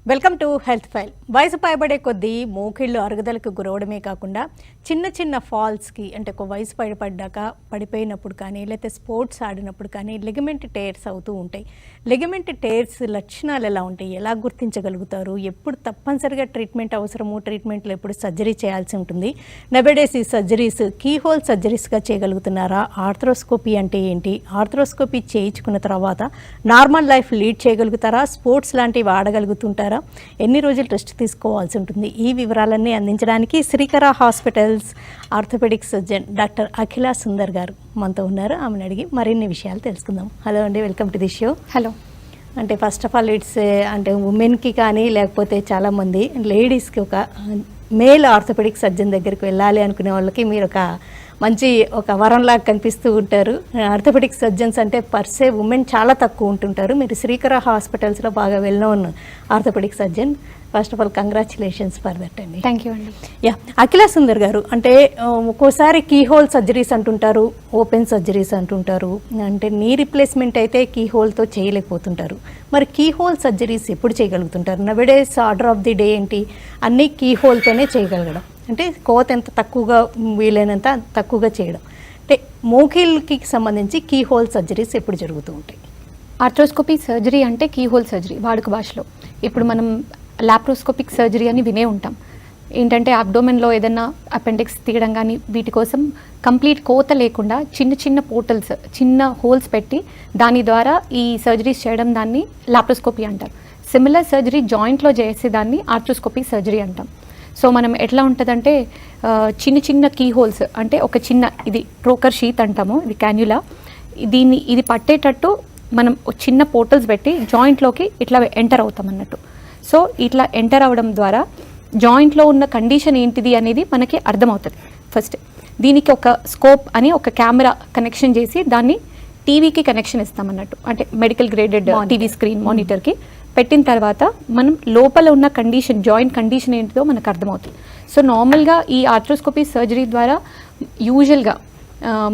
Welcome to health file. వయసు పైబడే కొద్దీ మోకిళ్ళు అరుగుదలకు గురవడమే కాకుండా చిన్న చిన్న ఫాల్స్కి అంటే ఒక వయసు పైబడ్డాక పడిపోయినప్పుడు కానీ లేకపోతే స్పోర్ట్స్ ఆడినప్పుడు కానీ లిగమెంట్ టేర్స్ అవుతూ ఉంటాయి. లిగమెంట్ టేర్స్ లక్షణాలు ఎలా ఉంటాయి, ఎలా గుర్తించగలుగుతారు, ఎప్పుడు తప్పనిసరిగా ట్రీట్మెంట్ అవసరము, ట్రీట్మెంట్లో ఎప్పుడు సర్జరీ చేయాల్సి ఉంటుంది, నవేడేస్ ఈ సర్జరీస్ కీహోల్ సర్జరీస్గా చేయగలుగుతున్నారా, ఆర్థ్రోస్కోపీ అంటే ఏంటి, ఆర్థ్రోస్కోపీ చేయించుకున్న తర్వాత నార్మల్ లైఫ్ లీడ్ చేయగలుగుతారా, స్పోర్ట్స్ లాంటివి ఆడగలుగుతుంటారా, ఎన్ని రోజులు రెస్ట్ తీసుకోవాల్సి ఉంటుంది, ఈ వివరాలన్నీ అందించడానికి శ్రీకర hospitals orthopaedic surgeon doctor Akhila Sundar గారు మనతో ఉన్నారు. ఆమెను అడిగి మరిన్ని విషయాలు తెలుసుకుందాం. హలో అండి, welcome to the show. Hello. అంటే ఫస్ట్ ఆఫ్ ఆల్ ఇట్స్ అంటే ఉమెన్కి కానీ లేకపోతే చాలామంది లేడీస్కి ఒక మేల్ ఆర్థోపెడిక్ సర్జన్ దగ్గరికి వెళ్ళాలి అనుకునే వాళ్ళకి మీరు ఒక వరంలాగా కనిపిస్తూ ఉంటారు. ఆర్థోపెడిక్ సర్జన్స్ అంటే పర్సే ఉమెన్ చాలా తక్కువ ఉంటుంటారు. మీరు శ్రీకర హాస్పిటల్స్లో బాగా well known orthopaedic surgeon. First of all congratulations for that అండి. థ్యాంక్ యూ అండి. యా, అఖిల సుందర్ గారు, అంటే ఒక్కోసారి కీహోల్ సర్జరీస్ అంటుంటారు, ఓపెన్ సర్జరీస్ అంటుంటారు, అంటే నీ రీప్లేస్మెంట్ అయితే కీహోల్తో చేయలేకపోతుంటారు. మరి కీహోల్ సర్జరీస్ ఎప్పుడు చేయగలుగుతుంటారు? Nowadays order of the day ఏంటి? అన్నీ కీహోల్తోనే చేయగలగడం, అంటే కోత ఎంత తక్కువగా వీలైనంత తక్కువగా చేయడం. అంటే మోకిల్కి సంబంధించి కీహోల్ సర్జరీస్ ఎప్పుడు జరుగుతూ ఉంటాయి? ఆర్థ్రోస్కోపీ సర్జరీ అంటే కీహోల్ సర్జరీ వాడుక భాషలో. ఇప్పుడు మనం లాప్రోస్కోపిక్ సర్జరీ అని వినే ఉంటాం. ఏంటంటే అబ్డోమెన్లో ఏదైనా అపెండిక్స్ తీయడం కానీ వీటి కోసం కంప్లీట్ కోత లేకుండా చిన్న చిన్న పోర్టల్స్, చిన్న హోల్స్ పెట్టి దాని ద్వారా ఈ సర్జరీస్ చేయడం దాన్ని లాప్రోస్కోపీ అంటారు. సిమిలర్ సర్జరీ జాయింట్లో చేసేదాన్ని ఆర్థ్రోస్కోపీ సర్జరీ అంటాం. సో మనం ఎట్లా ఉంటుందంటే చిన్న చిన్న కీ హోల్స్, అంటే ఒక చిన్న ఇది ట్రోకర్ షీత్ అంటాము, ఇది క్యాన్యులా, ఇది పట్టేటట్టు మనం చిన్న పోర్టల్స్ పెట్టి జాయింట్లోకి ఇట్లా ఎంటర్ అవుతాం అన్నట్టు. సో ఇట్లా ఎంటర్ అవ్వడం ద్వారా జాయింట్లో ఉన్న కండిషన్ ఏంటిది అనేది మనకి అర్థమవుతుంది. ఫస్ట్ దీనికి ఒక స్కోప్ అని ఒక కెమెరా కనెక్షన్ చేసి దాన్ని టీవీకి కనెక్షన్ ఇస్తామన్నట్టు, అంటే మెడికల్ గ్రేడెడ్ టీవీ స్క్రీన్ మానిటర్కి పెట్టిన తర్వాత మనం లోపల ఉన్న కండిషన్, జాయింట్ కండిషన్ ఏంటిదో మనకు అర్థమవుతుంది. సో నార్మల్గా ఈ ఆర్థ్రోస్కోపీ సర్జరీ ద్వారా యూజువల్గా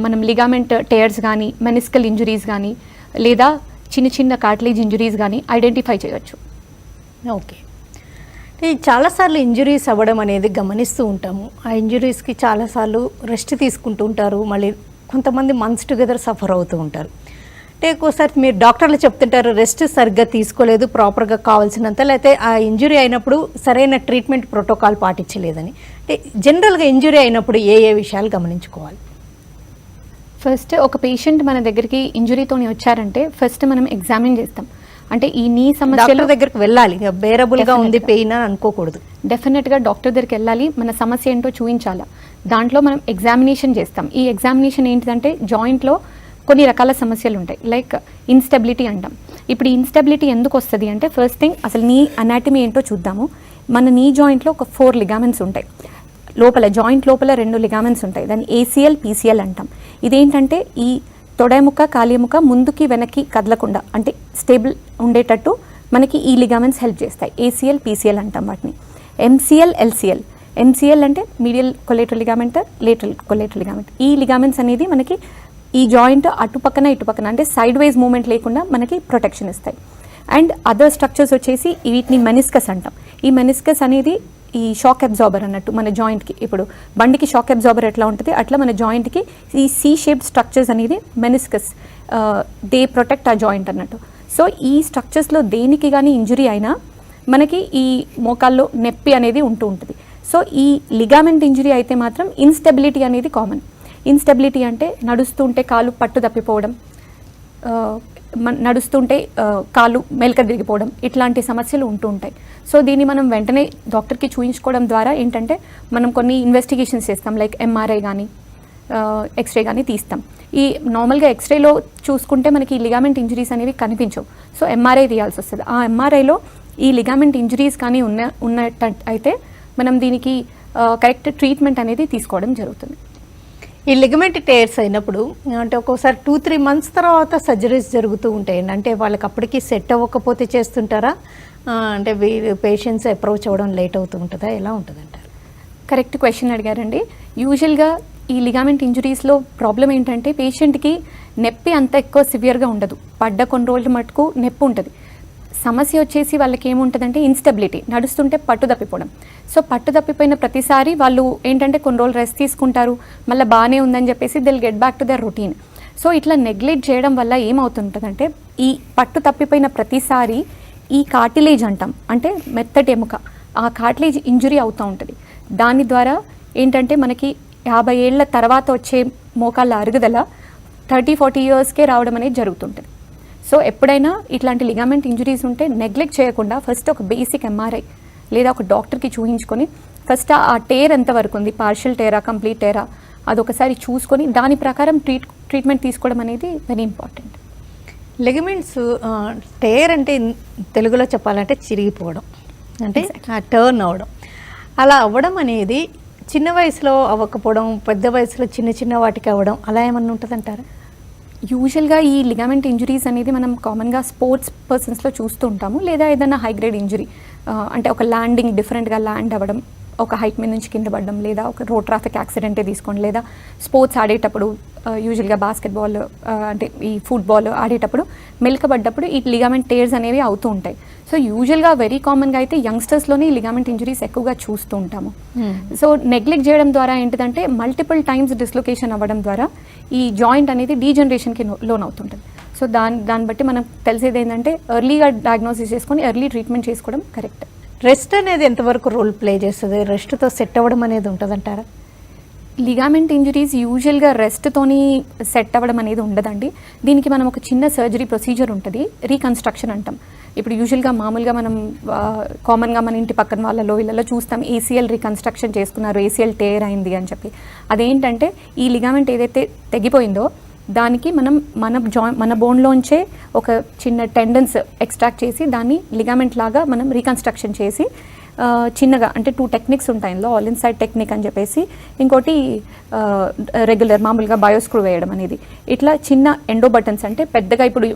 మనం లిగామెంట్ టేర్స్ కానీ, మెనిస్కల్ ఇంజురీస్ కానీ, లేదా చిన్న చిన్న కార్టిలేజ్ ఇంజురీస్ కానీ ఐడెంటిఫై చేయవచ్చు. ఓకే, చాలాసార్లు ఇంజురీస్ అవ్వడం అనేది గమనిస్తూ ఉంటాము. ఆ ఇంజురీస్కి చాలాసార్లు రెస్ట్ తీసుకుంటూ ఉంటారు, మళ్ళీ కొంతమంది మంత్స్ టుగెదర్ సఫర్ అవుతూ ఉంటారు. అంటే ఒక్కోసారి మీరు డాక్టర్లు చెప్తుంటారు రెస్ట్ సరిగ్గా తీసుకోలేదు, ప్రాపర్గా కావాల్సినంత, లేకపోతే ఆ ఇంజురీ అయినప్పుడు సరైన ట్రీట్మెంట్ ప్రోటోకాల్ పాటించలేదని. అంటే జనరల్గా ఇంజురీ అయినప్పుడు ఏ విషయాలు గమనించుకోవాలి? ఫస్ట్ ఒక పేషెంట్ మన దగ్గరికి ఇంజురీతో వచ్చారంటే ఫస్ట్ మనం ఎగ్జామిన్ చేస్తాం. అంటే ఈ నీ సమస్యల దగ్గరికి వెళ్ళాలి, బేరబుల్గా ఉంది పెయిన్ అని అనుకోకూడదు. డెఫినెట్గా డాక్టర్ దగ్గరికి వెళ్ళాలి, మన సమస్య ఏంటో చూపించాలా. దాంట్లో మనం ఎగ్జామినేషన్ చేస్తాం. ఈ ఎగ్జామినేషన్ ఏంటిదంటే జాయింట్లో కొన్ని రకాల సమస్యలు ఉంటాయి, లైక్ ఇన్స్టెబిలిటీ అంటాం. ఇప్పుడు ఇన్స్టెబిలిటీ ఎందుకు వస్తుంది అంటే ఫస్ట్ థింగ్ అసలు నీ అనాటమీ ఏంటో చూద్దాము. మన నీ జాయింట్లో ఒక 4 లిగామెంట్స్ ఉంటాయి. లోపల జాయింట్ లోపల 2 లిగామెంట్స్ ఉంటాయి, దాన్ని ఏసీఎల్, పీసీఎల్ అంటాం. ఇదేంటంటే ఈ తొడెముక, కాలిముక ముందుకి వెనక్కి కదలకుండా అంటే స్టేబుల్ ఉండేటట్టు మనకి ఈ లిగామెంట్స్ హెల్ప్ చేస్తాయి. ఏసీఎల్, పీసీఎల్ అంటాం వాటిని. MCL, LCL. ఎంసీఎల్ అంటే medial collateral ligament, lateral collateral ligament. ఈ లిగామెంట్స్ అనేది మనకి ఈ జాయింట్ అటుపక్కన ఇటుపక్కన అంటే సైడ్ వైజ్ మూమెంట్ లేకుండా మనకి ప్రొటెక్షన్ ఇస్తాయి. అండ్ అదర్ స్ట్రక్చర్స్ వచ్చేసి వీటిని మెనిస్కస్ అంటాం. ఈ మెనిస్కస్ అనేది ఈ షాక్ అబ్జార్బర్ అన్నట్టు మన జాయింట్కి. ఇప్పుడు బండికి షాక్ అబ్జార్బర్ ఎట్లా ఉంటుంది అట్లా మన జాయింట్కి ఈ సి షేప్డ్ స్ట్రక్చర్స్ అనేది మెనిస్కస్, దే ప్రొటెక్ట్ ఆ జాయింట్ అన్నట్టు. సో ఈ స్ట్రక్చర్స్లో దేనికి కానీ ఇంజురీ అయినా మనకి ఈ మోకాల్లో నొప్పి అనేది ఉంటూ ఉంటుంది. సో ఈ లిగామెంట్ ఇంజురీ అయితే మాత్రం ఇన్స్టెబిలిటీ అనేది కామన్. ఇన్స్టెబిలిటీ అంటే నడుస్తుంటే కాలు పట్టు తప్పిపోవడం, నడుస్తుంటే కాలు మెలక తిరిగిపోవడం, ఇట్లాంటి సమస్యలు ఉంటూ ఉంటాయి. సో దీన్ని మనం వెంటనే డాక్టర్కి చూయించుకోవడం ద్వారా ఏంటంటే మనం కొన్ని ఇన్వెస్టిగేషన్స్ చేస్తాం, లైక్ ఎంఆర్ఐ కానీ ఎక్స్రే కానీ తీస్తాం. ఈ నార్మల్గా ఎక్స్రేలో చూసుకుంటే మనకి ఈ లిగామెంట్ ఇంజరీస్ అనేవి కనిపించవు. సో ఎంఆర్ఐ తీయాల్సి వస్తుంది. ఆ ఎంఆర్ఐలో ఈ లిగామెంట్ ఇంజరీస్ కానీ ఉన్నట్టు అయితే మనం దీనికి కరెక్ట్ ట్రీట్మెంట్ అనేది తీసుకోవడం జరుగుతుంది. ఈ లిగమెంట్ టేర్స్ అయినప్పుడు అంటే ఒక్కోసారి 2-3 మంత్స్ తర్వాత సర్జరీస్ జరుగుతూ ఉంటాయండి. అంటే వాళ్ళకి అప్పటికి సెట్ అవ్వకపోతే చేస్తుంటారా, అంటే పేషెంట్స్ అప్రోచ్ అవ్వడం లేట్ అవుతూ ఉంటుందా, ఎలా ఉంటుంది అంటారు? కరెక్ట్ క్వశ్చన్ అడిగారండి. యూజువల్గా ఈ లిగామెంట్ ఇంజురీస్లో ప్రాబ్లం ఏంటంటే పేషెంట్కి నొప్పి అంత ఎక్కువ సివియర్గా ఉండదు. పడ్డ కొన్ని రోజుల మటుకు నొప్పి ఉంటుంది. సమస్య వచ్చేసి వాళ్ళకి ఏముంటుందంటే ఇన్స్టెబిలిటీ, నడుస్తుంటే పట్టు తప్పిపోవడం. సో పట్టు తప్పిపోయిన ప్రతిసారి వాళ్ళు ఏంటంటే కొన్ని రోజులు రెస్ట్ తీసుకుంటారు, మళ్ళీ బాగానే ఉందని చెప్పేసి Dil get back to their routine. So ఇట్లా నెగ్లెక్ట్ చేయడం వల్ల ఏమవుతుంటుందంటే ఈ పట్టు తప్పిపోయిన ప్రతిసారి ఈ కార్టిలేజ్ అంటాం, అంటే మెత్తటి ఎముక, ఆ కార్టిలేజ్ ఇంజురీ అవుతూ ఉంటుంది. దాని ద్వారా ఏంటంటే మనకి 50 ఏళ్ల తర్వాత వచ్చే మోకాళ్ళ అరుగుదల 30-40 ఇయర్స్కే రావడం అనేది జరుగుతుంటుంది. సో ఎప్పుడైనా ఇట్లాంటి లిగామెంట్ ఇంజురీస్ ఉంటే నెగ్లెక్ట్ చేయకుండా ఫస్ట్ ఒక బేసిక్ ఎంఆర్ఐ లేదా ఒక డాక్టర్కి చూపించుకొని ఫస్ట్ ఆ టేర్ ఎంతవరకు ఉంది, పార్షియల్ టేరా, కంప్లీట్ టేరా, అదొకసారి చూసుకొని దాని ప్రకారం ట్రీట్మెంట్ తీసుకోవడం అనేది వెరీ ఇంపార్టెంట్. లిగమెంట్స్ టేర్ అంటే తెలుగులో చెప్పాలంటే చిరిగిపోవడం, అంటే టర్న్ అవ్వడం. అలా అవ్వడం అనేది చిన్న వయసులో అవ్వకపోవడం, పెద్ద వయసులో చిన్న చిన్న వాటికి అవ్వడం, అలా ఏమన్నా ఉంటుందంటారా? యూజువల్గా ఈ లిగామెంట్ ఇంజురీస్ అనేది మనం కామన్గా స్పోర్ట్స్ పర్సన్స్లో చూస్తూ ఉంటాము, లేదా ఏదైనా హై గ్రేడ్ ఇంజురీ అంటే ఒక ల్యాండింగ్ డిఫరెంట్గా ల్యాండ్ అవ్వడం, ఒక హైట్ మీద నుంచి కింద పడడం, లేదా ఒక రోడ్ ట్రాఫిక్ యాక్సిడెంటే తీసుకోండి, లేదా స్పోర్ట్స్ ఆడేటప్పుడు యూజువల్గా బాస్కెట్బాల్ అంటే ఈ ఫుట్బాల్ ఆడేటప్పుడు మెలకబడ్డప్పుడు ఈ లిగామెంట్ టేర్స్ అనేవి అవుతూ ఉంటాయి. సో యూజువల్గా వెరీ కామన్గా అయితే యంగ్స్టర్స్లోనే ఈ లిగామెంట్ ఇంజురీస్ ఎక్కువగా చూస్తూ ఉంటాము. సో నెగ్లెక్ట్ చేయడం ద్వారా ఏంటిదంటే మల్టిపుల్ టైమ్స్ డిస్లొకేషన్ అవ్వడం ద్వారా ఈ జాయింట్ అనేది డీజనరేషన్కి లోన్ అవుతుంటుంది. సో దాన్ని బట్టి మనం తెలిసేది ఏంటంటే ఎర్లీగా డయాగ్నోసిస్ చేసుకొని ఎర్లీ ట్రీట్మెంట్ చేసుకోవడం కరెక్ట్. రెస్ట్ అనేది ఎంతవరకు రోల్ ప్లే చేస్తుంది? రెస్ట్తో సెట్ అవ్వడం అనేది ఉంటుందంటారా? లిగామెంట్ ఇంజురీస్ యూజువల్గా రెస్ట్తోని సెట్ అవ్వడం అనేది ఉండదండి. దీనికి మనం ఒక చిన్న సర్జరీ ప్రొసీజర్ ఉంటుంది, రీకన్స్ట్రక్షన్ అంటాం. ఇప్పుడు యూజువల్గా మామూలుగా మనం కామన్గా మన ఇంటి పక్కన వాళ్ళలో వీళ్ళలో చూస్తాం ఏసీఎల్ రీకన్స్ట్రక్షన్ చేసుకున్నారు, ఏసీఎల్ టేర్ అయింది అని చెప్పి. అదేంటంటే ఈ లిగామెంట్ ఏదైతే తెగిపోయిందో దానికి మనం మన బోన్లోంచే ఒక చిన్న టెండన్స్ ఎక్స్ట్రాక్ట్ చేసి దాన్ని లిగామెంట్ లాగా మనం రీకన్స్ట్రక్షన్ చేసి చిన్నగా, అంటే 2 టెక్నిక్స్ ఉంటాయి ఇందులో, ఆల్ ఇన్ సైడ్ టెక్నిక్ అని చెప్పేసి, ఇంకోటి రెగ్యులర్ మామూలుగా బయోస్క్రూ వేయడం అనేది. ఇట్లా చిన్న ఎండో బటన్స్, అంటే పెద్దగా ఇప్పుడు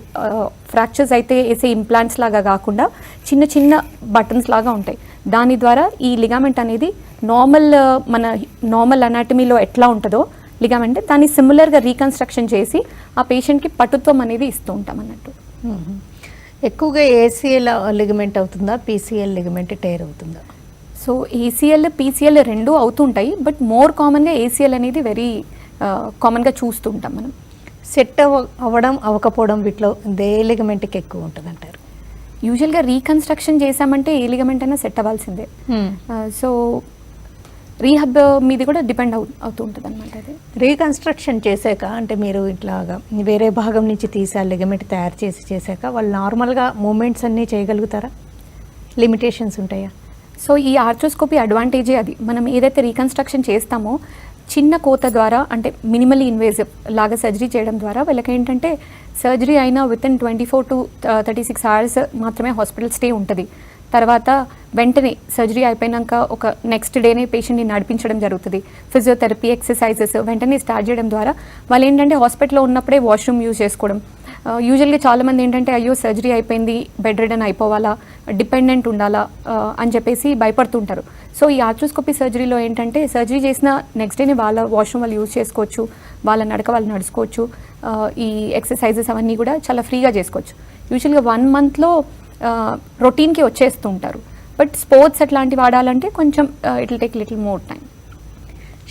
ఫ్రాక్చర్స్ అయితే వేసే ఇంప్లాంట్స్ లాగా కాకుండా చిన్న చిన్న బటన్స్ లాగా ఉంటాయి. దాని ద్వారా ఈ లిగామెంట్ అనేది మన నార్మల్ అనాటమీలో ఎట్లా ఉంటుందో లిగామెంట్ దాన్ని సిమిలర్గా రీకన్స్ట్రక్షన్ చేసి ఆ పేషెంట్కి పటుత్వం అనేది ఇస్తూ ఉంటాం అన్నట్టు. ఎక్కువగా ఏసీఎల్ లిగమెంట్ అవుతుందా, పీసీఎల్ లిగమెంట్ టేర్ అవుతుందా? సో ఏసీఎల్, పీసీఎల్ రెండూ అవుతుంటాయి, బట్ మోర్ కామన్గా ఏసీఎల్ అనేది వెరీ కామన్గా చూస్తూ ఉంటాం మనం. సెట్ అవ్వడం అవ్వకపోవడం వీటిలో ఏ లిగమెంట్కి ఎక్కువ ఉంటుంది అంటారు? యూజువల్గా రీకన్స్ట్రక్షన్ చేసామంటే ఏ లిగమెంట్ అయినా సెట్ అవ్వాల్సిందే. సో రీహబ్ మీది కూడా డిపెండ్ అవుతూ ఉంటుంది అనమాట. అది రీకన్స్ట్రక్షన్ చేశాక, అంటే మీరు ఇట్లాగా వేరే భాగం నుంచి తీసి ఆ లిగమెంట్ తయారు చేశాక వాళ్ళు నార్మల్గా మూమెంట్స్ అన్నీ చేయగలుగుతారా? లిమిటేషన్స్ ఉంటాయా? సో ఈ ఆర్థ్రోస్కోపీ అడ్వాంటేజే అది. మనం ఏదైతే రీకన్స్ట్రక్షన్ చేస్తామో చిన్న కోత ద్వారా, అంటే మినిమలీ ఇన్వేజివ్ లాగా సర్జరీ చేయడం ద్వారా వాళ్ళకి ఏంటంటే సర్జరీ అయినా వితిన్ 24 to 36 hours మాత్రమే హాస్పిటల్ స్టే ఉంటుంది. తర్వాత వెంటనే సర్జరీ అయిపోయినాక ఒక నెక్స్ట్ డేనే పేషెంట్ని నడిపించడం జరుగుతుంది. ఫిజియోథెరపీ, ఎక్సర్సైజెస్ వెంటనే స్టార్ట్ చేయడం ద్వారా వాళ్ళు ఏంటంటే హాస్పిటల్లో ఉన్నప్పుడే వాష్రూమ్ యూజ్ చేసుకోవడం. యూజువల్గా చాలామంది ఏంటంటే అయ్యో సర్జరీ అయిపోయింది, బెడ్ రిడన్ అయిపోవాలా, డిపెండెంట్ ఉండాలా అని చెప్పేసి భయపడుతుంటారు. సో ఈ ఆర్థ్రోస్కోపీ సర్జరీలో ఏంటంటే సర్జరీ చేసిన నెక్స్ట్ డేనే వాళ్ళ వాష్రూమ్ వాళ్ళు యూజ్ చేసుకోవచ్చు, వాళ్ళ నడక వాళ్ళు నడుచుకోవచ్చు, ఈ ఎక్సర్సైజెస్ అవన్నీ కూడా చాలా ఫ్రీగా చేసుకోవచ్చు. యూజువల్గా 1 monthలో రొటీన్కి వచ్చేస్తూ ఉంటారు. బట్ స్పోర్ట్స్ అట్లాంటివి వాడాలంటే కొంచెం it will take little more time.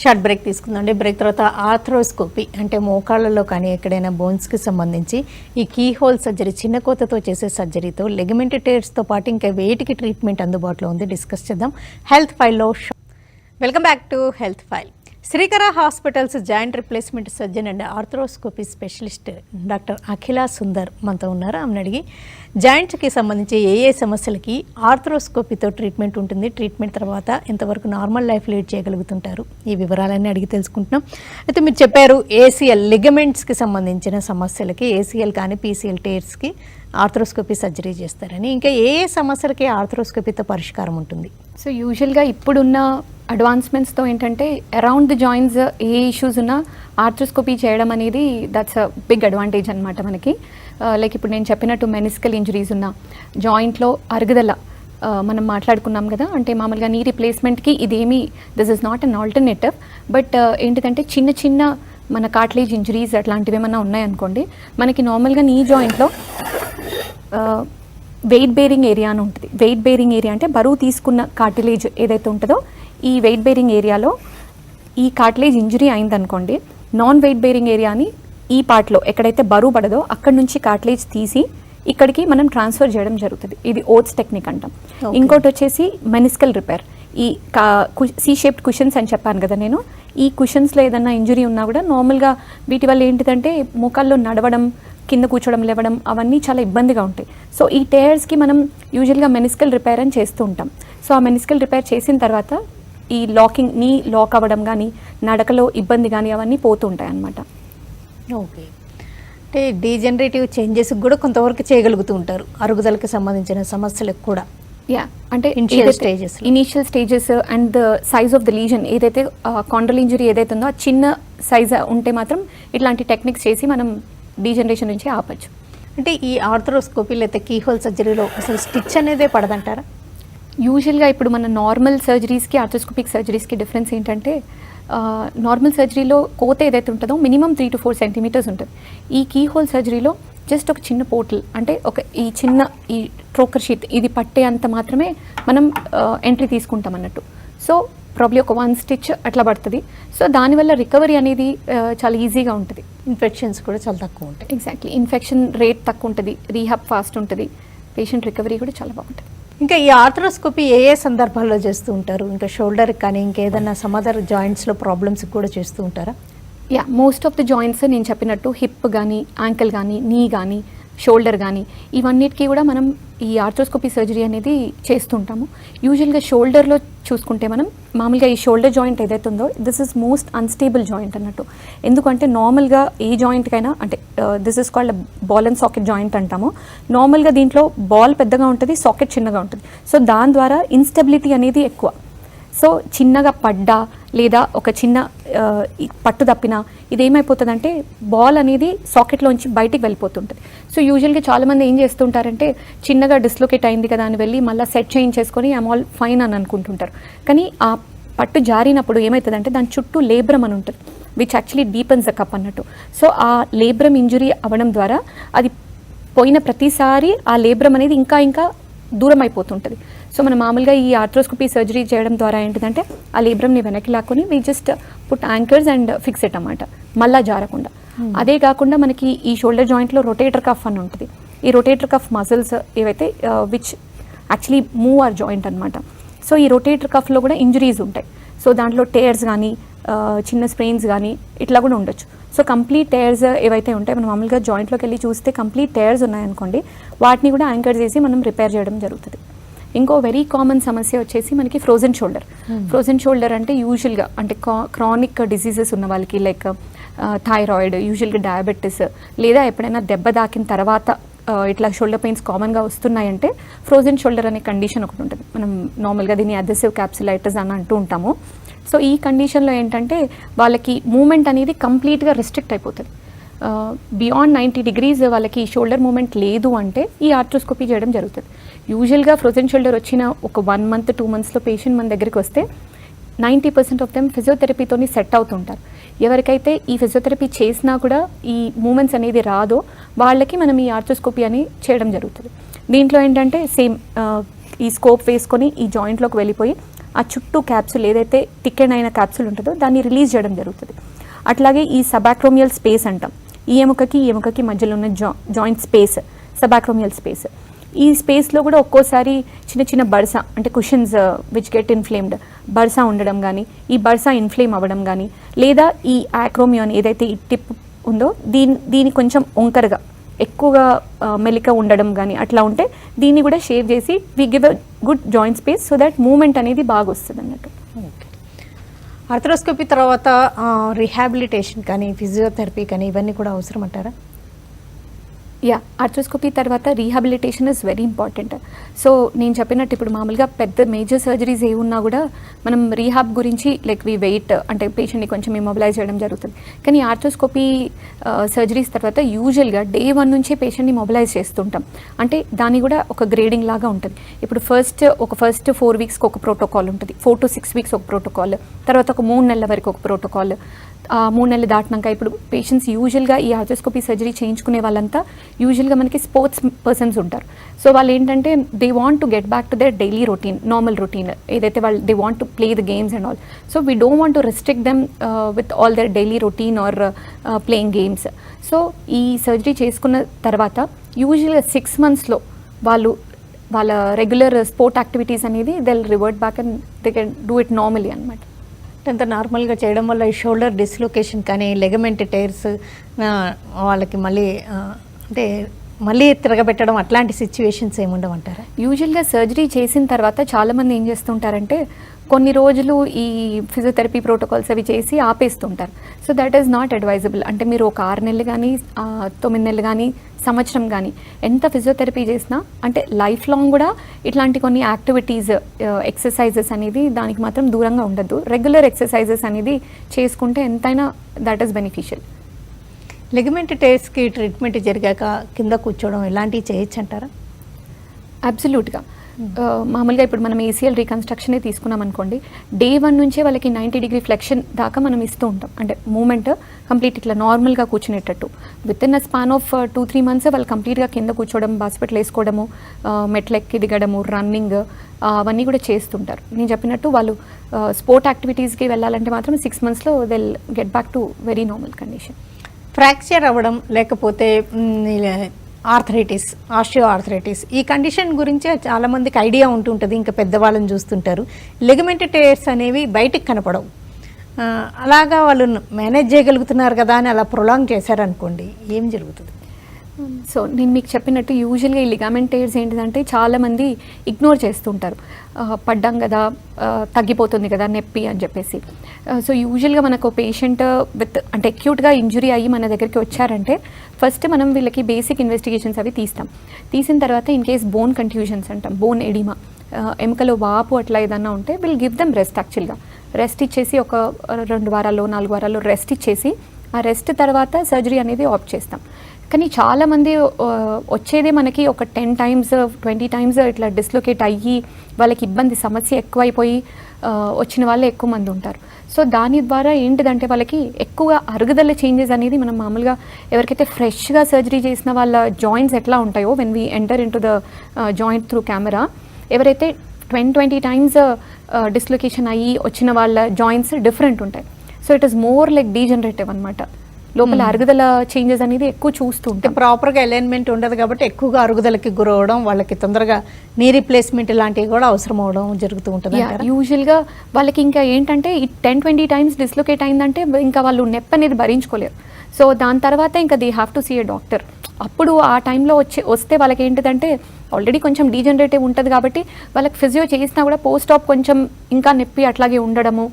Short break తీసుకుందండి. బ్రేక్ తర్వాత ఆర్థ్రోస్కోపీ అంటే మోకాళ్ళలో కానీ ఎక్కడైనా బోన్స్కి సంబంధించి ఈ కీ హోల్ సర్జరీ, చిన్న కోతతో చేసే సర్జరీతో లెగమెంట్ టేర్స్తో పాటు ఇంకా వేటికి ట్రీట్మెంట్ అందుబాటులో ఉంది డిస్కస్ చేద్దాం హెల్త్ ఫైల్లో. Welcome back to health file. Srikara hospitals joint replacement surgeon and arthroscopy specialist doctor Akhila Sundar మనతో ఉన్నారు. ఆమెను అడిగి జాయింట్స్కి సంబంధించి ఏ సమస్యలకి ఆర్థ్రోస్కోపీతో ట్రీట్మెంట్ ఉంటుంది, ట్రీట్మెంట్ తర్వాత ఎంతవరకు నార్మల్ లైఫ్ లీడ్ చేయగలుగుతుంటారు, ఈ వివరాలన్నీ అడిగి తెలుసుకుంటున్నాం. అయితే మీరు చెప్పారు ఏసీఎల్ లిగమెంట్స్కి సంబంధించిన సమస్యలకి, ఏసీఎల్ కానీ పీసీఎల్ టేర్స్కి ఆర్థ్రోస్కోపీ సర్జరీ చేస్తారని, ఇంకా ఏ సమస్యలకి ఆర్థ్రోస్కోపీతో పరిష్కారం ఉంటుంది? సో యూజువల్గా ఇప్పుడున్న అడ్వాన్స్మెంట్స్తో ఏంటంటే around the joints A issues ఉన్నా ఆర్థ్రోస్కోపీ చేయడం అనేది దట్స్ అ బిగ్ అడ్వాంటేజ్ అనమాట మనకి. లైక్ ఇప్పుడు నేను చెప్పినట్టు మెనిస్కల్ ఇంజరీస్ ఉన్న జాయింట్లో అరుగుదల మనం మాట్లాడుకున్నాం కదా, అంటే మామూలుగా నీ రీప్లేస్మెంట్కి ఇదేమీ this is not an alternative. But ఏంటిదంటే చిన్న చిన్న మన కార్టిలేజ్ ఇంజరీస్ అట్లాంటివి ఏమన్నా ఉన్నాయనుకోండి, మనకి నార్మల్గా నీ జాయింట్లో వెయిట్ బేరింగ్ ఏరియా అని ఉంటుంది. వెయిట్ బేరింగ్ ఏరియా అంటే బరువు తీసుకున్న కార్టిలేజ్ ఏదైతే ఉంటుందో ఈ వెయిట్ బేరింగ్ ఏరియాలో ఈ కార్టిలేజ్ ఇంజరీ అయిందనుకోండి, నాన్ వెయిట్ బేరింగ్ ఏరియా అని ఈ పార్ట్లో ఎక్కడైతే బరువు పడదో అక్కడ నుంచి కార్టిలేజ్ తీసి ఇక్కడికి మనం ట్రాన్స్ఫర్ చేయడం జరుగుతుంది. ఇది ఓట్స్ టెక్నిక్ అంటాం. ఇంకోటి వచ్చేసి మెనిస్కల్ రిపేర్. ఈ సి షేప్డ్ కుషన్స్ అని చెప్పాను కదా నేను, ఈ కుషన్స్లో ఏదన్నా ఇంజరీ ఉన్నా కూడా నార్మల్గా వీటి వల్ల ఏంటిదంటే మోకాల్లో నడవడం, కింద కూర్చోవడం, లేవడం అవన్నీ చాలా ఇబ్బందిగా ఉంటాయి. సో ఈ టేర్స్కి మనం యూజువల్గా మెనిస్కల్ రిపేర్ అని చేస్తూ ఉంటాం. సో ఆ మెనిస్కల్ రిపేర్ చేసిన తర్వాత ఈ నీ లాక్ అవ్వడం కానీ, నడకలో ఇబ్బంది కానీ అవన్నీ పోతూ ఉంటాయి అన్నమాట. ఓకే, అంటే డీజనరేటివ్ చేంజెస్ కూడా కొంతవరకు చేయగలుగుతూ ఉంటారు అరుగుదలకు సంబంధించిన సమస్యలకు కూడా. యా, అంటే initial stages and the size of the lesion ఏదైతే కాండ్రల్ ఇంజరీ ఏదైతే ఉందో ఆ చిన్న సైజ్ ఉంటే మాత్రం ఇట్లాంటి టెక్నిక్స్ చేసి మనం డీజనరేషన్ నుంచి ఆపచ్చు. అంటే ఈ ఆర్థరోస్కోపీ లేదా కీహోల్ సర్జరీలో అసలు స్టిచ్ అనేదే పడదంటారా? యూజువల్గా ఇప్పుడు మన నార్మల్ సర్జరీస్కి ఆర్థరోస్కోపిక్ సర్జరీస్కి డిఫరెన్స్ ఏంటంటే నార్మల్ సర్జరీలో కోత ఏదైతే ఉంటుందో మినిమం 3 to 4 సెంటీమీటర్స్ ఉంటుంది. ఈ కీహోల్ సర్జరీలో జస్ట్ ఒక చిన్న పోర్టల్ అంటే ఈ చిన్న ఈ ట్రోకర్ షీట్ ఇది పట్టే అంత మాత్రమే మనం ఎంట్రీ తీసుకుంటాం అన్నట్టు. సో ప్రాబ్లీ ఒక 1 స్టిచ్ అట్లా పడుతుంది. సో దానివల్ల రికవరీ అనేది చాలా ఈజీగా ఉంటుంది. ఇన్ఫెక్షన్స్ కూడా చాలా తక్కువ ఉంటాయి. ఎగ్జాక్ట్లీ, ఇన్ఫెక్షన్ రేట్ తక్కువ ఉంటుంది, రీహాబ్ ఫాస్ట్ ఉంటుంది, పేషెంట్ రికవరీ కూడా చాలా బాగుంటుంది. ఇంకా ఈ ఆర్థరోస్కోపీ ఏ సందర్భాల్లో చేస్తూ ఉంటారు? ఇంకా షోల్డర్ కానీ ఇంకేదైనా సమదర్ జాయింట్స్లో ప్రాబ్లమ్స్ కూడా చేస్తూ ఉంటారా? Yeah, most of the joints నేను చెప్పినట్టు హిప్ కానీ, యాంకిల్ కానీ, నీ కానీ, షోల్డర్ కానీ ఇవన్నిటికీ కూడా మనం ఈ ఆర్థరోస్కోపీ సర్జరీ అనేది చేస్తుంటాము. యూజువల్గా షోల్డర్లో చూసుకుంటే మనం మామూలుగా ఈ షోల్డర్ జాయింట్ ఏదైతే ఉందో this is most unstable joint అన్నట్టు. ఎందుకంటే నార్మల్గా ఏ జాయింట్కైనా అంటే this is called ball and socket joint అంటాము. నార్మల్గా దీంట్లో బాల్ పెద్దగా ఉంటుంది, సాకెట్ చిన్నగా ఉంటుంది. సో దాని ద్వారా ఇన్స్టెబిలిటీ అనేది ఎక్కువ. సో చిన్నగా పడ్డా లేదా ఒక చిన్న పట్టు తప్పినా ఇదేమైపోతుందంటే బాల్ అనేది సాకెట్లోంచి బయటికి వెళ్ళిపోతుంటుంది. సో యూజువల్గా చాలామంది ఏం చేస్తుంటారంటే చిన్నగా డిస్లొకేట్ అయింది కదా అని వెళ్ళి మళ్ళీ సెట్ చేయించేసుకొని ఐమ్ ఆల్ ఫైన్ అని అనుకుంటుంటారు. కానీ ఆ పట్టు జారినప్పుడు ఏమవుతుందంటే దాని చుట్టూ లేబ్రమ్ అని ఉంటుంది, విచ్ యాక్చువల్లీ డీపన్స్ ద కప్ అన్నట్టు. సో ఆ లేబ్రమ్ ఇంజురీ అవ్వడం ద్వారా అది పోయిన ప్రతిసారి ఆ లేబ్రమ్ అనేది ఇంకా ఇంకా దూరం అయిపోతుంటుంది. సో మనం మామూలుగా ఈ ఆర్థరోస్కోపీ సర్జరీ చేయడం ద్వారా ఏంటిదంటే ఆ లేబ్రమ్ని వెనక్కి లాక్కొని we just put anchors and fix it అన్నమాట, మళ్ళా జారకుండా. అదే కాకుండా మనకి ఈ షోల్డర్ జాయింట్లో రొటేటర్ కఫ్ అని ఉంటుంది. ఈ రొటేటర్ కఫ్ మజిల్స్ ఏవైతే which actually move our joint అనమాట. సో ఈ రొటేటర్ కఫ్లో కూడా ఇంజరీస్ ఉంటాయి. సో దాంట్లో టేర్స్ కానీ చిన్న స్ప్రెయిన్స్ కానీ ఇట్లా కూడా ఉండొచ్చు. సో కంప్లీట్ టేర్స్ ఏవైతే ఉంటాయి మనం మామూలుగా జాయింట్లోకి వెళ్ళి చూస్తే కంప్లీట్ టేర్స్ ఉన్నాయనుకోండి, వాటిని కూడా యాంకర్ చేసి మనం రిపేర్ చేయడం జరుగుతుంది. ఇంకో వెరీ కామన్ సమస్య వచ్చేసి మనకి ఫ్రోజన్ షోల్డర్. ఫ్రోజన్ షోల్డర్ అంటే యూజువల్గా అంటే క్రానిక్ డిసీజెస్ ఉన్న వాళ్ళకి లైక్ థైరాయిడ్, యూజువల్గా డయాబెటీస్, లేదా ఎప్పుడైనా దెబ్బ దాకిన తర్వాత ఇట్లా షోల్డర్ పెయిన్స్ కామన్గా వస్తున్నాయంటే ఫ్రోజన్ షోల్డర్ అనే కండిషన్ ఒకటి ఉంటుంది. మనం నార్మల్గా దీన్ని అదెసివ్ క్యాప్సులైటిస్ అని అంటూ ఉంటాము. సో ఈ కండిషన్లో ఏంటంటే వాళ్ళకి మూమెంట్ అనేది కంప్లీట్గా రెస్ట్రిక్ట్ అయిపోతుంది. బియాండ్ 90 degrees వాళ్ళకి షోల్డర్ మూమెంట్ లేదు అంటే ఈ ఆర్థరోస్కోపీ చేయడం జరుగుతుంది. యూజువల్గా ఫ్రోజన్ షోల్డర్ వచ్చిన ఒక 1 month 2 monthsలో పేషెంట్ మన దగ్గరికి వస్తే 90% ఆఫ్ దెమ్ ఫిజియోథెరపీతోని సెట్ అవుతుంటారు. ఎవరికైతే ఈ ఫిజియోథెరపీ చేసినా కూడా ఈ మూమెంట్స్ అనేది రాదో వాళ్ళకి మనం ఈ ఆర్థరోస్కోపీ అని చేయడం జరుగుతుంది. దీంట్లో ఏంటంటే సేమ్ ఈ స్కోప్ వేసుకొని ఈ జాయింట్లోకి వెళ్ళిపోయి ఆ చుట్టూ క్యాప్సుల్ ఏదైతే థికెన్ అయిన క్యాప్సుల్ ఉంటుందో దాన్ని రిలీజ్ చేయడం జరుగుతుంది. అట్లాగే ఈ సబాక్రోమియల్ స్పేస్ అంటాం, ఈ ఎముకకి మధ్యలో ఉన్న జాయింట్ స్పేస్ సబాక్రోమియల్ స్పేస్. ఈ స్పేస్లో కూడా ఒక్కోసారి చిన్న చిన్న బర్సా అంటే కుషన్స్ విచ్ గెట్ ఇన్ఫ్లేమ్డ్ బర్సా ఉండడం కానీ, ఈ బర్సా ఇన్ఫ్లేమ్ అవ్వడం కానీ, లేదా ఈ యాక్రోమియాన్ ఏదైతే ఈ టిప్ ఉందో దీని కొంచెం వంకరగా ఎక్కువగా మెలిక ఉండడం కానీ అట్లా ఉంటే దీన్ని కూడా షేవ్ చేసి we give a good joint space so that moment అనేది బాగా వస్తుంది అన్నట్టు. ఆర్థరోస్కోపీ తర్వాత రీహాబిలిటేషన్ కానీ ఫిజియోథెరపీ కానీ ఇవన్నీ కూడా అవసరం అంటారా? యా, ఆర్థరోస్కోపీ తర్వాత rehabilitation is very important. So నేను చెప్పినట్టు ఇప్పుడు మామూలుగా పెద్ద మేజర్ సర్జరీస్ ఏ ఉన్నా కూడా మనం రీహాబ్ గురించి లైక్ వి వెయిట్ అంటే పేషెంట్ని కొంచెం ఇమ్మొబిలైజ్ చేయడం జరుగుతుంది. కానీ ఆర్థరోస్కోపీ సర్జరీస్ తర్వాత యూజువల్గా day 1 నుంచే పేషెంట్ని మొబిలైజ్ చేస్తుంటాం. అంటే దాన్ని కూడా ఒక గ్రేడింగ్ లాగా ఉంటుంది. ఇప్పుడు ఫస్ట్ 4 weeks ఒక ప్రోటోకాల్ ఉంటుంది, 4 to 6 weeks ఒక ప్రోటోకాల్, తర్వాత ఒక 3 నెలల వరకు ఒక ప్రోటోకాల్. 3 నెలలు దాటినాక ఇప్పుడు పేషెంట్స్ యూజువల్గా ఈ ఆర్థరోస్కోపీ సర్జరీ చేయించుకునే వాళ్ళంతా యూజువల్గా మనకి స్పోర్ట్స్ పర్సన్స్ ఉంటారు. సో వాళ్ళు ఏంటంటే they want to get back to their daily routine, normal routine ఏదైతే వాళ్ళు they want to play the games and all. So we don't want to restrict them with all their daily routine or playing games. So ఈ surgery చేసుకున్న తర్వాత యూజువల్గా 6 monthsలో వాళ్ళ regular sport activities అనేది they will revert back and they can do it normally అనమాట. అంత నార్మల్గా చేయడం వల్ల ఈ షోల్డర్ డిస్లొకేషన్ కానీ లెగమెంట్ టైర్స్ వాళ్ళకి మళ్ళీ తిరగబెట్టడం అట్లాంటి సిచ్యువేషన్స్ ఏముండవంటారా? యూజువల్గా సర్జరీ చేసిన తర్వాత చాలామంది ఏం చేస్తుంటారంటే కొన్ని రోజులు ఈ ఫిజియోథెరపీ ప్రోటోకాల్స్ అవి చేసి ఆపేస్తుంటారు. So that is not advisable. అంటే మీరు ఒక 6 నెలలు కానీ 9 నెలలు కానీ సంవత్సరం కానీ ఎంత ఫిజియోథెరపీ చేసినా అంటే లైఫ్ లాంగ్ కూడా ఇట్లాంటి కొన్ని యాక్టివిటీస్ ఎక్సర్సైజెస్ అనేది దానికి మాత్రం దూరంగా ఉండద్దు. రెగ్యులర్ ఎక్సర్సైజెస్ అనేది చేసుకుంటే ఎంతైనా దట్ ఈస్ బెనిఫిషియల్. లెగమెంట్ టైర్స్కి ట్రీట్మెంట్ జరిగాక కింద కూర్చోవడం ఇలాంటివి చేయొచ్చు అంటారా? అబ్సల్యూట్గా. మామూలుగా ఇప్పుడు మనం ఏసీఎల్ రీకన్స్ట్రక్షనే తీసుకున్నాం అనుకోండి, డే 1 నుంచే వాళ్ళకి 90 degree ఫ్లెక్షన్ దాకా మనం ఇస్తూ ఉంటాం. అంటే మూమెంట్ కంప్లీట్ ఇట్లా నార్మల్గా కూర్చునేటట్టు. Within a span of 2-3 months వాళ్ళు కంప్లీట్గా కింద కూర్చోవడం, హాస్పిటల్ వేసుకోవడము, మెట్లెక్కి దిగడము, రన్నింగ్ అవన్నీ కూడా చేస్తుంటారు. నేను చెప్పినట్టు వాళ్ళు స్పోర్ట్ యాక్టివిటీస్కి వెళ్ళాలంటే మాత్రం 6 monthsలో they'll get back to very normal condition. Fracture అవ్వడం లేకపోతే ఆస్టియో ఆర్థరైటిస్ ఈ కండిషన్ గురించి చాలామందికి ఐడియా ఉంటుంటుంది, ఇంకా పెద్దవాళ్ళని చూస్తుంటారు. లెగమెంట్ టైర్స్ అనేవి బయటకు కనపడవు. అలాగా వాళ్ళు మేనేజ్ చేయగలుగుతున్నారు కదా అని అలా ప్రొలాంగ్ చేశారనుకోండి, ఏం జరుగుతుంది? సో నేను మీకు చెప్పినట్టు యూజువల్గా ఈ లిగామెంట్ టైర్స్ ఏంటిదంటే చాలామంది ఇగ్నోర్ చేస్తుంటారు. పడ్డాం కదా, తగ్గిపోతుంది కదా నొప్పి అని చెప్పేసి. సో యూజువల్గా మనకు పేషెంట్ అంటే అక్యూట్గా ఇంజురీ అయ్యి మన దగ్గరికి వచ్చారంటే ఫస్ట్ మనం వీళ్ళకి బేసిక్ ఇన్వెస్టిగేషన్స్ అవి తీసిన తర్వాత ఇన్ కేస్ బోన్ కంట్యూజన్స్ అంటాం, బోన్ ఎడిమా, ఎముకలో వాపు అట్లా ఏదన్నా ఉంటే విల్ గివ్ దెమ్ రెస్ట్. యాక్చువల్గా రెస్ట్ ఇచ్చేసి ఒక 2 వారాల్లో 4 వారాల్లో రెస్ట్ ఇచ్చేసి ఆ రెస్ట్ తర్వాత సర్జరీ అనేది ఆప్ట్ చేస్తాం. కానీ చాలామంది వచ్చేదే మనకి ఒక 10 times 20 times ఇట్లా డిస్లొకేట్ అయ్యి వాళ్ళకి ఇబ్బంది సమస్య ఎక్కువైపోయి వచ్చిన వాళ్ళే ఎక్కువ మంది ఉంటారు. సో దాని ద్వారా ఏంటిదంటే వాళ్ళకి ఎక్కువ అరుగుదల చేంజెస్ అనేది మనం మామూలుగా ఎవరికైతే ఫ్రెష్గా సర్జరీ చేసిన వాళ్ళ జాయింట్స్ ఎట్లా ఉంటాయో when we enter in to the joint through camera, ఎవరైతే 20 times డిస్లొకేషన్ అయ్యి వచ్చిన వాళ్ళ జాయింట్స్ డిఫరెంట్ ఉంటాయి. So it is more like degenerative అనమాట. లోపల అరుగుదల చేంజెస్ అనేది ఎక్కువ చూస్తూ ఉంటాం. ప్రాపర్గా అలైన్మెంట్ ఉండదు కాబట్టి ఎక్కువగా అరుగుదలకి గురవడం, వాళ్ళకి తొందరగా నీ రీప్లేస్మెంట్ ఇలాంటివి కూడా అవసరం అవడం జరుగుతూ ఉంటుంది. యూజువల్గా వాళ్ళకి ఇంకా ఏంటంటే ఈ 10-20 times డిస్లొకేట్ అయిందంటే ఇంకా వాళ్ళు నొప్పి అనేది భరించుకోలేరు. సో దాని తర్వాత ఇంకా they have to see a doctor. అప్పుడు ఆ టైంలో వస్తే వాళ్ళకి ఏంటిదంటే ఆల్రెడీ కొంచెం డీజనరేటివ్ ఉంటుంది కాబట్టి వాళ్ళకి ఫిజియో చేసినా కూడా పోస్ట్ ఆప్ కొంచెం ఇంకా నొప్పి అట్లాగే ఉండడము,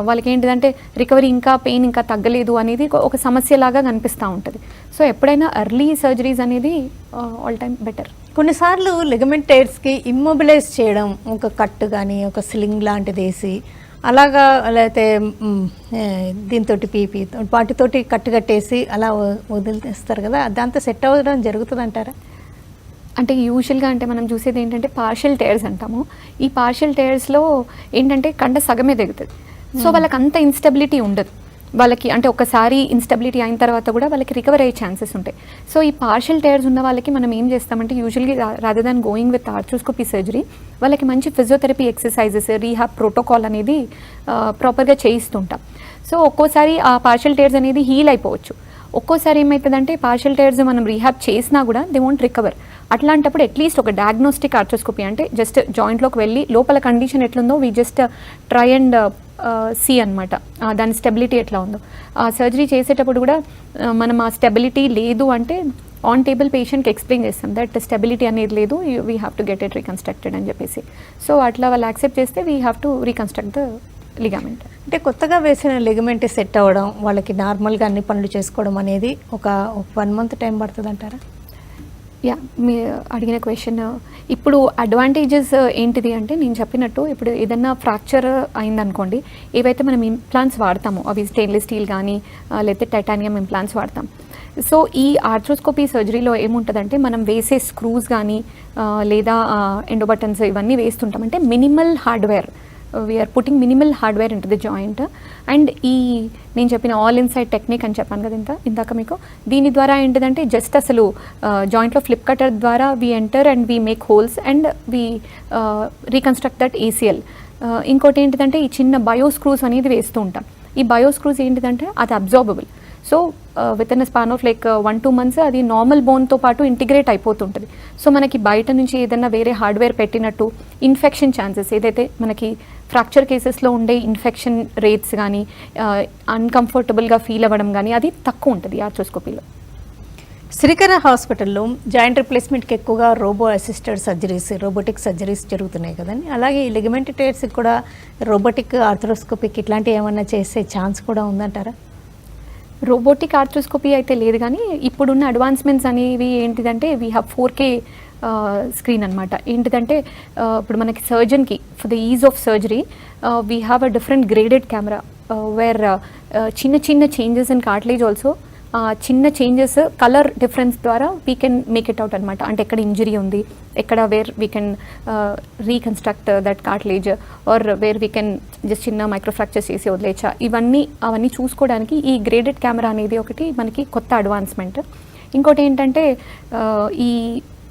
వాళ్ళకి ఏంటిదంటే రికవరీ ఇంకా పెయిన్ ఇంకా తగ్గలేదు అనేది ఒక సమస్యలాగా కనిపిస్తూ ఉంటుంది. సో ఎప్పుడైనా ఎర్లీ సర్జరీస్ అనేది ఆల్ టైమ్ బెటర్. కొన్నిసార్లు లిగమెంట్ టైర్స్కి ఇమ్మొబిలైజ్ చేయడం, ఒక కట్టు కానీ ఒక స్లింగ్ లాంటిది వేసి అలాగా, లేకపోతే దీంతో పీపీ వాటితోటి కట్టేసి అలా వదిలిస్తారు కదా, దాంతో సెట్ అవ్వడం జరుగుతుంది అంటారా? అంటే యూజువల్గా అంటే మనం చూసేది ఏంటంటే పార్షియల్ టైర్స్ అంటాము. ఈ పార్షియల్ టైర్స్లో ఏంటంటే కండ సగమే దిగుతుంది. సో వాళ్ళకి అంత ఇన్స్టెబిలిటీ ఉండదు. వాళ్ళకి అంటే ఒకసారి ఇన్స్టెబిలిటీ అయిన తర్వాత కూడా వాళ్ళకి రికవర్ అయ్యే ఛాన్సెస్ ఉంటాయి. సో ఈ పార్షియల్ టైర్స్ ఉన్న వాళ్ళకి మనం ఏం చేస్తామంటే యూజువల్గా rather than going with arthroscopy surgery వాళ్ళకి మంచి ఫిజియోథెరపీ ఎక్సర్సైజెస్, రీహాబ్ ప్రోటోకాల్ అనేది ప్రాపర్గా చేయిస్తుంటాం. సో ఒక్కోసారి ఆ పార్షియల్ టైర్స్ అనేది హీల్ అయిపోవచ్చు. ఒక్కోసారి ఏమవుతుందంటే పార్షియల్ టైర్స్ మనం రీహాబ్ చేసినా కూడా దే వోంట్ రికవర్. అట్లాంటప్పుడు అట్లీస్ట్ ఒక డయాగ్నోస్టిక్ ఆర్థ్రోస్కోపీ అంటే జస్ట్ జాయింట్లోకి వెళ్ళి లోపల కండిషన్ ఎట్లుందో we just try and see అనమాట, దాని స్టెబిలిటీ ఎట్లా ఉందో. ఆ సర్జరీ చేసేటప్పుడు కూడా మనం ఆ స్టెబిలిటీ లేదు అంటే ఆన్ టేబుల్ పేషెంట్కి ఎక్స్ప్లెయిన్ చేస్తాం దట్ స్టెబిలిటీ అనేది లేదు, we have to get it reconstructed అని చెప్పేసి. సో అట్లా వాళ్ళు యాక్సెప్ట్ చేస్తే we have to reconstruct the ligament. అంటే కొత్తగా వేసిన లిగమెంట్ సెట్ అవ్వడం, వాళ్ళకి నార్మల్గా అన్ని పనులు చేసుకోవడం అనేది ఒక 1 month టైం పడుతుంది అంటారా? యా, మీ అడిగిన క్వశ్చన్. ఇప్పుడు అడ్వాంటేజెస్ ఏంటిది అంటే నేను చెప్పినట్టు ఇప్పుడు ఏదన్నా ఫ్రాక్చర్ అయిందనుకోండి, ఏవైతే మనం ఇంప్లాంట్స్ వాడతామో అవి స్టెయిన్లెస్ స్టీల్ కానీ లేకపోతే టైటానియం ఇంప్లాంట్స్ వాడతాం. సో ఈ ఆర్థ్రోస్కోపీ సర్జరీలో ఏముంటుందంటే మనం వేసే స్క్రూస్ కానీ లేదా ఎండోబటన్స్ ఇవన్నీ వేస్తుంటాం. అంటే minimal hardware we are putting minimal hardware into the joint. And ఈ నేను చెప్పిన ఆల్ ఇన్సైడ్ టెక్నిక్ అని చెప్పాను కదా ఇందాక మీకు, దీని ద్వారా ఏంటిదంటే జస్ట్ అసలు జాయింట్లో ఫ్లిప్ కటర్ ద్వారా we enter and we make holes and we reconstruct that ACL. ఇంకోటి ఏంటిదంటే ఈ చిన్న బయో స్క్రూస్ అనేది వేస్తూ ఉంటాం. ఈ బయో స్క్రూస్ ఏంటిదంటే అది absorbable. So with in span of like 1-2 months అది నార్మల్ బోన్తో పాటు ఇంటిగ్రేట్ అయిపోతుంటుంది. సో మనకి బయట నుంచి ఏదైనా వేరే హార్డ్వేర్ పెట్టినట్టు ఇన్ఫెక్షన్ ఛాన్సెస్ ఏదైతే మనకి ఫ్రాక్చర్ కేసెస్లో ఉండే ఇన్ఫెక్షన్ రేట్స్ కానీ అన్కంఫర్టబుల్గా ఫీల్ అవ్వడం కానీ అది తక్కువ ఉంటుంది ఆర్థ్రోస్కోపీలో. శ్రీకర హాస్పిటల్లో జాయింట్ రిప్లేస్మెంట్కి ఎక్కువగా robo assisted surgeries, robotic surgeries జరుగుతున్నాయి కదండి. అలాగే ఈ లిగమెంట్ టేర్స్కి కూడా రోబోటిక్ ఆర్థ్రోస్కోపిక్ ఇట్లాంటివి ఏమన్నా చేసే ఛాన్స్ కూడా ఉందంటారా? రోబోటిక్ ఆర్థ్రోస్కోపీ అయితే లేదు, కానీ ఇప్పుడున్న అడ్వాన్స్మెంట్స్ అనేవి ఏంటిదంటే వీ హ్యావ్ 4K స్క్రీన్ అనమాట. ఏంటిదంటే ఇప్పుడు మనకి సర్జన్కి for the ease of surgery we have a different graded camera where చిన్న చిన్న చేంజెస్ ఇన్ కార్టిలేజ్ ఆల్సో చిన్న చేంజెస్ కలర్ డిఫరెన్స్ ద్వారా we can make it out అనమాట. అంటే ఎక్కడ ఇంజరీ ఉంది, ఎక్కడ where we can reconstruct that cartilage or where we can just చిన్న మైక్రోఫ్రాక్చర్స్ చేసి వదిలేచా, అవన్నీ చూసుకోవడానికి ఈ గ్రేడెడ్ కెమెరా అనేది ఒకటి మనకి కొత్త అడ్వాన్స్మెంట్. ఇంకోటి ఏంటంటే ఈ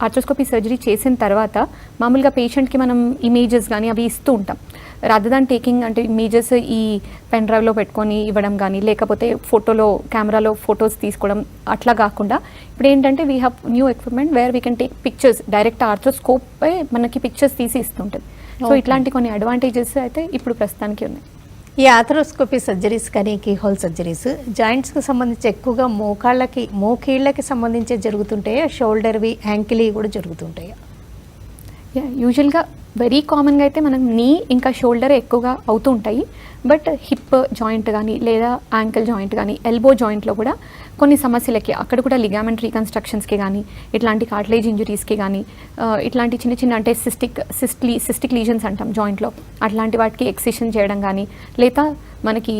ఆర్థ్రోస్కోపీ సర్జరీ చేసిన తర్వాత మామూలుగా పేషెంట్కి మనం ఇమేజెస్ కానీ అవి ఇస్తూ ఉంటాం. రాదర్ దాన్ టేకింగ్ అంటే ఇమేజెస్ ఈ పెన్ డ్రైవ్లో పెట్టుకొని ఇవ్వడం కానీ లేకపోతే కెమెరాలో ఫొటోస్ తీసుకోవడం అట్లా కాకుండా ఇప్పుడు ఏంటంటే we have new equipment where we can take pictures direct ఆర్థ్రోస్కోప్పై మనకి పిక్చర్స్ తీసి ఇస్తుంటుంది. సో ఇట్లాంటి కొన్ని అడ్వాంటేజెస్ అయితే ఇప్పుడు ప్రస్తుతానికి ఉన్నాయి. ఈ ఆర్థ్రోస్కోపీ సర్జరీస్ కానీ కీహోల్ సర్జరీస్ జాయింట్స్కి సంబంధించి ఎక్కువగా మోకీళ్ళకి సంబంధించి జరుగుతుంటాయా, షోల్డర్వి యాంకిల్వి కూడా జరుగుతుంటాయా? యూజువల్గా వెరీ కామన్గా అయితే మనం నీ ఇంకా షోల్డర్ ఎక్కువగా అవుతూ ఉంటాయి. బట్ హిప్ జాయింట్ కానీ లేదా యాంకిల్ జాయింట్ కానీ ఎల్బో జాయింట్లో కూడా కొన్ని సమస్యలకి అక్కడ కూడా లిగామెంట్ రీకన్స్ట్రక్షన్స్కి కానీ ఇట్లాంటి కార్టిలేజ్ ఇంజురీస్కి కానీ ఇట్లాంటి చిన్న చిన్న అంటే సిస్టిక్ లీజన్స్ అంటాం జాయింట్లో, అట్లాంటి వాటికి ఎక్సిషన్ చేయడం కానీ లేదా మనకి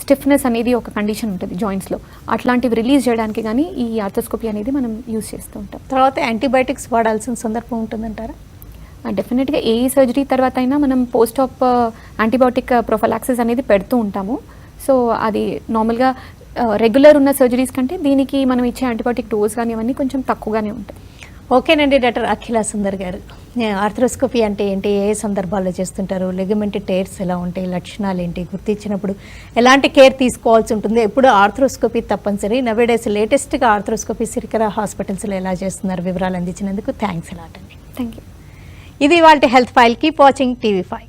స్టిఫ్నెస్ అనేది ఒక కండిషన్ ఉంటుంది జాయింట్స్లో, అట్లాంటివి రిలీజ్ చేయడానికి కానీ ఈ ఆర్థ్రోస్కోపీ అనేది మనం యూజ్ చేస్తూ ఉంటాం. తర్వాత యాంటీబయాటిక్స్ వాడాల్సిన సందర్భం ఉంటుందంటారా? డెఫినెట్గా ఏ సర్జరీ తర్వాత అయినా మనం పోస్ట్ ఆప్ యాంటీబయాటిక్ ప్రొఫలాక్సిస్ అనేది పెడుతూ ఉంటాము. సో అది నార్మల్గా రెగ్యులర్ ఉన్న సర్జరీస్ కంటే దీనికి మనం ఇచ్చే యాంటీబయాటిక్ డోస్ కానీ ఇవన్నీ కొంచెం తక్కువగానే ఉంటాయి. ఓకేనండి డాక్టర్ అఖిల సుందర్ గారు, ఆర్థ్రోస్కోపీ అంటే ఏంటి, ఏ సందర్భాల్లో చేస్తుంటారు, లిగమెంట్ టేర్స్ ఎలా ఉంటాయి, లక్షణాలు ఏంటి, గుర్తించినప్పుడు ఎలాంటి కేర్ తీసుకోవాల్సి ఉంటుంది, ఎప్పుడు ఆర్థ్రోస్కోపీ తప్పనిసరి, నవేడేస్ లేటెస్ట్గా ఆర్థ్రోస్కోపీ శ్రీకర హాస్పిటల్స్లో ఎలా చేస్తున్నారు, వివరాలు అందించినందుకు థ్యాంక్స్ అలాట్ అండి. Thank you. ఇది ఇవాల్టి health file. Keep watching TV5.